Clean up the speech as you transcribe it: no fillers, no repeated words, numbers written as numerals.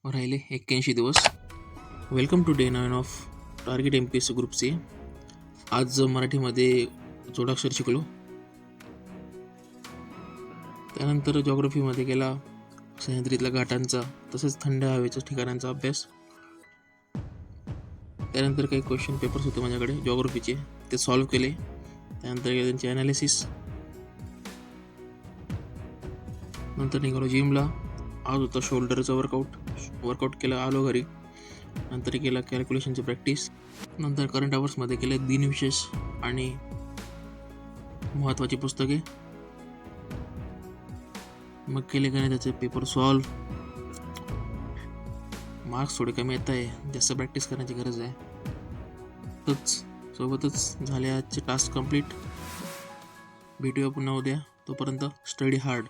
राहिले 81 दिवस. Welcome to day 9 of target MPSC group C. आज मराठीमध्ये जोडाक्षर शिकलो. त्यानंतर जॉग्रफीमध्ये केला सह्याद्रीतल्या घाटांचा तसेच थंड हवेच्या ठिकाणांचा अभ्यास. त्यानंतर काही क्वेश्चन पेपर्स होते माझ्याकडे जॉग्रफीचे, ते सॉल्व्ह केले. त्यानंतर केले त्यांचे ॲनालिसिस. नंतर निघालो जिमला. आज होता शोल्डरचा वर्कआउट केला, आलो घरी. नंतर केला कॅल्क्युलेशनची प्रॅक्टिस. नंतर करंट अवर्समध्ये केले दिनविशेष आणि महत्त्वाची पुस्तके. मग केले गणिताचे पेपर सॉल्व्ह. मार्क्स थोडे कमी येत आहे, जास्त प्रॅक्टिस करण्याची गरज आहे. सोबतच झाले आजचे टास्क कंप्लीट. भेटूया पुन्हा उद्या. तोपर्यंत स्टडी हार्ड.